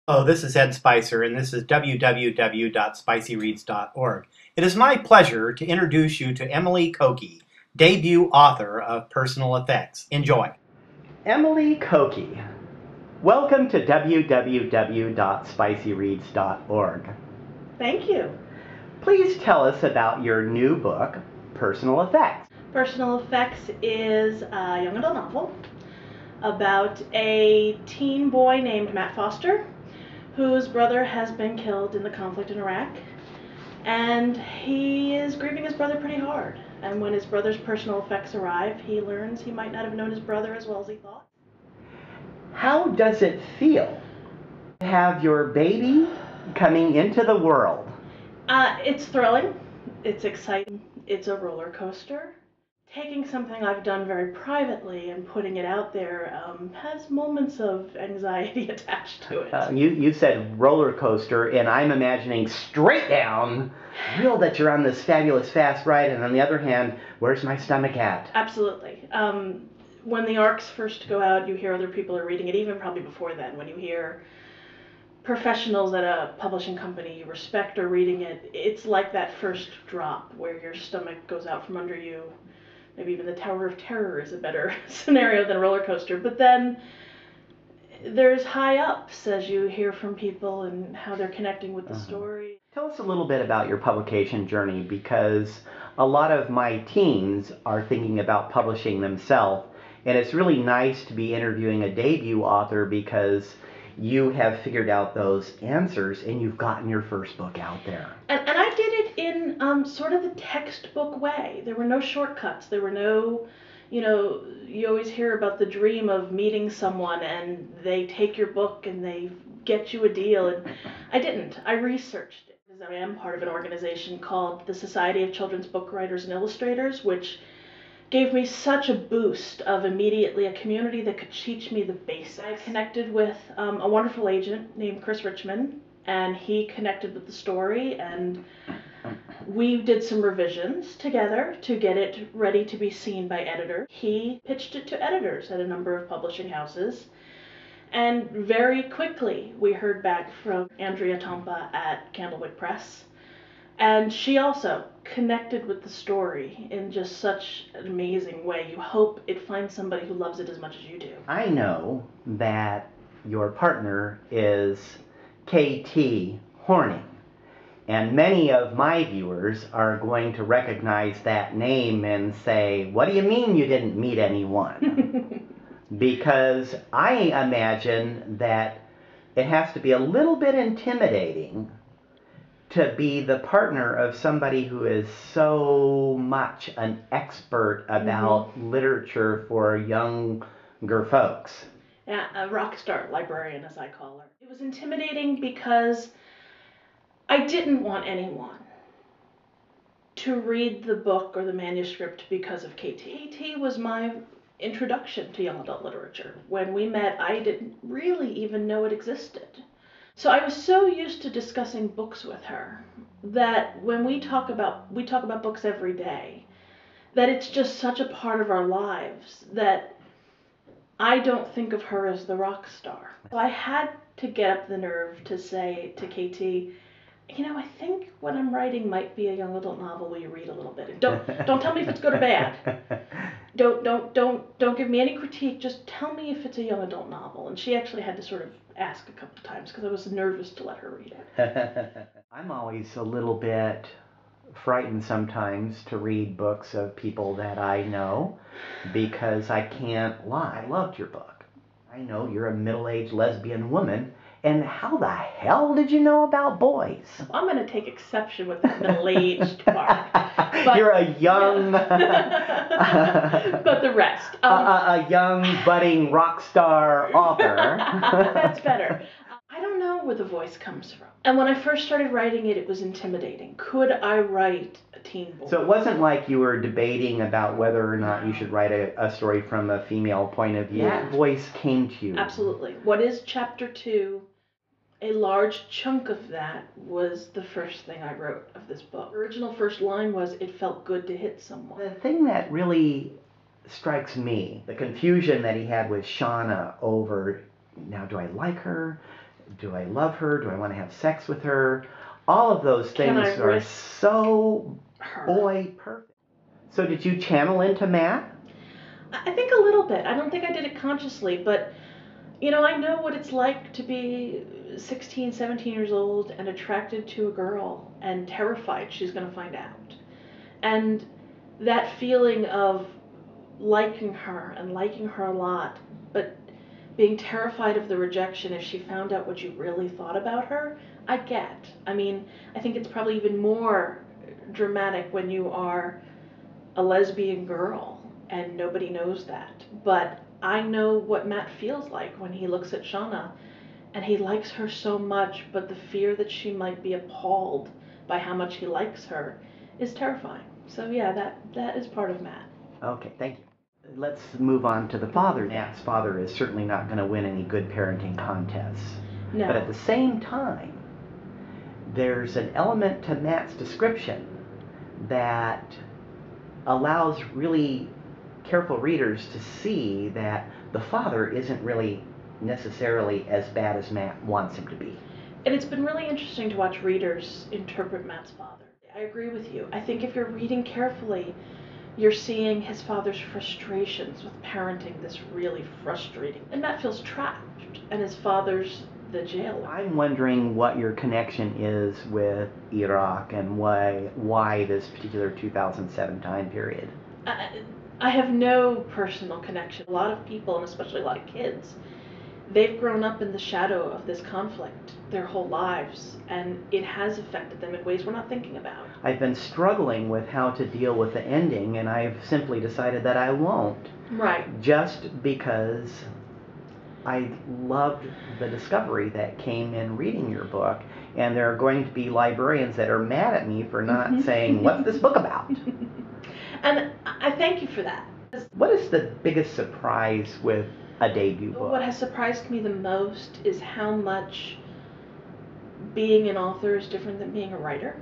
Hello, this is Ed Spicer, and this is www.spicyreads.org. It is my pleasure to introduce you to Emily Kokie, debut author of Personal Effects. Enjoy. Emily Kokie, welcome to www.spicyreads.org. Thank you. Please tell us about your new book, Personal Effects. Personal Effects is a young adult novel about a teen boy named Matt Foster, whose brother has been killed in the conflict in Iraq, and he is grieving his brother pretty hard. And when his brother's personal effects arrive, he learns he might not have known his brother as well as he thought. How does it feel to have your baby coming into the world? It's thrilling, it's exciting, it's a roller coaster. Taking something I've done very privately and putting it out there has moments of anxiety attached to it. You said roller coaster, and I'm imagining straight down, real that you're on this fabulous fast ride, and on the other hand, where's my stomach at? Absolutely. When the arcs first go out, you hear other people are reading it, even probably before then, when you hear professionals at a publishing company you respect are reading it, it's like that first drop where your stomach goes out from under you. Maybe even the Tower of Terror is a better scenario than a roller coaster. But then there's high ups as you hear from people and how they're connecting with the story. Tell us a little bit about your publication journey, because a lot of my teens are thinking about publishing themselves, and it's really nice to be interviewing a debut author because you have figured out those answers and you've gotten your first book out there. And I did it in sort of the textbook way. There were no shortcuts. There were no, you always hear about the dream of meeting someone and they take your book and they get you a deal. And I didn't. I researched it. Because I am part of an organization called the Society of Children's Book Writers and Illustrators, which gave me such a boost of immediately a community that could teach me the basics. I connected with a wonderful agent named Chris Richmond, and he connected with the story, and we did some revisions together to get it ready to be seen by editors. He pitched it to editors at a number of publishing houses, and very quickly we heard back from Andrea Tompa at Candlewick Press. And she also connected with the story in just such an amazing way. You hope it finds somebody who loves it as much as you do. I know that your partner is KT Horning, and many of my viewers are going to recognize that name and say, what do you mean you didn't meet anyone? Because I imagine that it has to be a little bit intimidating to be the partner of somebody who is so much an expert about literature for younger folks. Yeah, a rock star librarian, as I call her. It was intimidating because I didn't want anyone to read the book or the manuscript because of KT. KT was my introduction to young adult literature. When we met, I didn't really even know it existed. So I was so used to discussing books with her that when we talk about books every day, that it's just such a part of our lives that I don't think of her as the rock star. So I had to get up the nerve to say to KT, I think what I'm writing might be a young adult novel. Will you read a little bit? Don't tell me if it's good or bad. Don't give me any critique. Just tell me if it's a young adult novel. And she actually had to sort of ask a couple of times because I was nervous to let her read it. I'm always a little bit frightened sometimes to read books of people that I know because I can't lie. I loved your book. I know you're a middle-aged lesbian woman. And how the hell did you know about boys? I'm going to take exception with that middle-aged part. But, you're a young... but the rest. A young, budding rock star author. That's better. I don't know where the voice comes from. And when I first started writing it, it was intimidating. Could I write a teen book? So it wasn't like you were debating about whether or not you should write a story from a female point of view. Yeah. The voice came to you. Absolutely. What is chapter 2? A large chunk of that was the first thing I wrote of this book. The original first line was, "It felt good to hit someone." The thing that really strikes me, the confusion that he had with Shauna over, now do I like her? do I love her? Do I want to have sex with her? All of those Can things I are risk so her? boy perfect. So did you channel into Matt? I think a little bit. I don't think I did it consciously, but you know, I know what it's like to be 16, 17 years old and attracted to a girl and terrified she's going to find out. And that feeling of liking her and liking her a lot, but being terrified of the rejection if she found out what you really thought about her, I get. I mean, I think it's probably even more dramatic when you are a lesbian girl and nobody knows that. But I know what Matt feels like when he looks at Shauna and he likes her so much, but the fear that she might be appalled by how much he likes her is terrifying. So yeah, that is part of Matt. Okay, thank you. Let's move on to the father. Matt's father is certainly not going to win any good parenting contests. No. But at the same time, there's an element to Matt's description that allows really careful readers to see that the father isn't really necessarily as bad as Matt wants him to be. And it's been really interesting to watch readers interpret Matt's father. I agree with you. I think if you're reading carefully, you're seeing his father's frustrations with parenting this really frustrating. And Matt feels trapped, and his father's the jailer. I'm wondering what your connection is with Iraq and why this particular 2007 time period. I have no personal connection. A lot of people, and especially a lot of kids, they've grown up in the shadow of this conflict their whole lives, and it has affected them in ways we're not thinking about. I've been struggling with how to deal with the ending, and I've simply decided that I won't. Right. Just because I loved the discovery that came in reading your book, and there are going to be librarians that are mad at me for not saying, what's this book about? And I thank you for that. What is the biggest surprise with a debut book? What has surprised me the most is how much being an author is different than being a writer.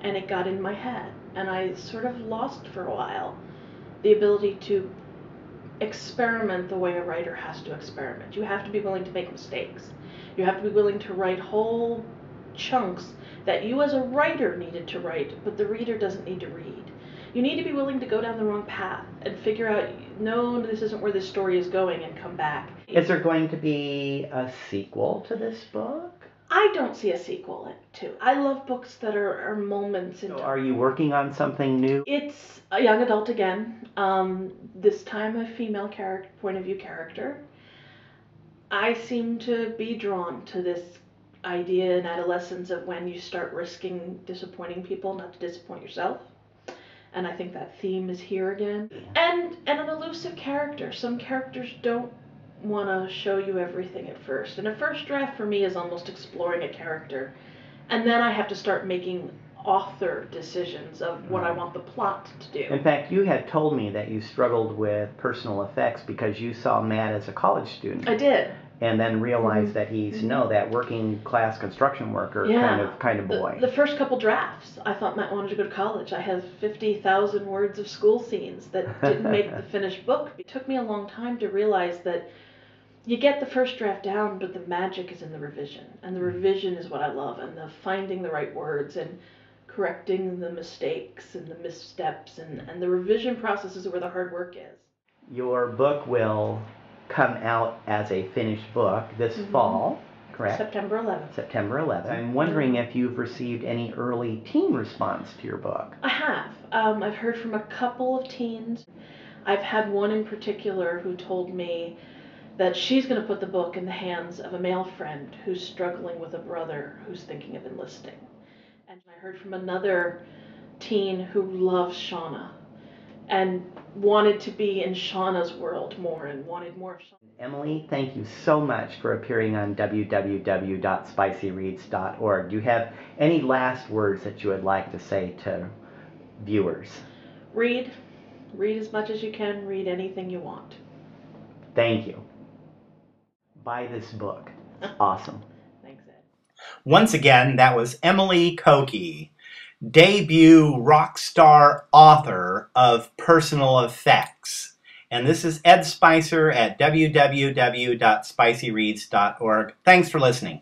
And it got in my head, and I sort of lost for a while the ability to experiment the way a writer has to experiment. You have to be willing to make mistakes. You have to be willing to write whole chunks that you as a writer needed to write, but the reader doesn't need to read. You need to be willing to go down the wrong path and figure out, no, this isn't where this story is going, and come back. Is there going to be a sequel to this book? I don't see a sequel to. I love books that are moments in time. So are you working on something new? It's a young adult again. This time a female point of view character. I seem to be drawn to this idea in adolescence of when you start risking disappointing people, not to disappoint yourself. And I think that theme is here again. And an elusive character. Some characters don't want to show you everything at first. And a first draft for me is almost exploring a character. And then I have to start making author decisions of what I want the plot to do. In fact, you had told me that you struggled with personal effects because you saw Matt as a college student. I did. And then realized that he's that working class construction worker kind of boy. The first couple drafts, I thought Matt wanted to go to college. I have 50,000 words of school scenes that didn't make the finished book. It took me a long time to realize that you get the first draft down, but the magic is in the revision. And the revision is what I love, and the finding the right words and correcting the mistakes and the missteps, and the revision process is where the hard work is. Your book will come out as a finished book this fall, correct? September 11th. September 11th. I'm wondering if you've received any early teen response to your book. I have. I've heard from a couple of teens. I've had one in particular who told me that she's going to put the book in the hands of a male friend who's struggling with a brother who's thinking of enlisting. And I heard from another teen who loves Shauna and wanted to be in Shauna's world more and wanted more of Shauna. Emily, thank you so much for appearing on www.spicyreads.org. Do you have any last words that you would like to say to viewers? Read. Read as much as you can. Read anything you want. Thank you. Buy this book. It's awesome. Thanks, Ed. Once again, that was Emily Kokie, debut rock star author of Personal Effects. And this is Ed Spicer at www.spicyreads.org. Thanks for listening.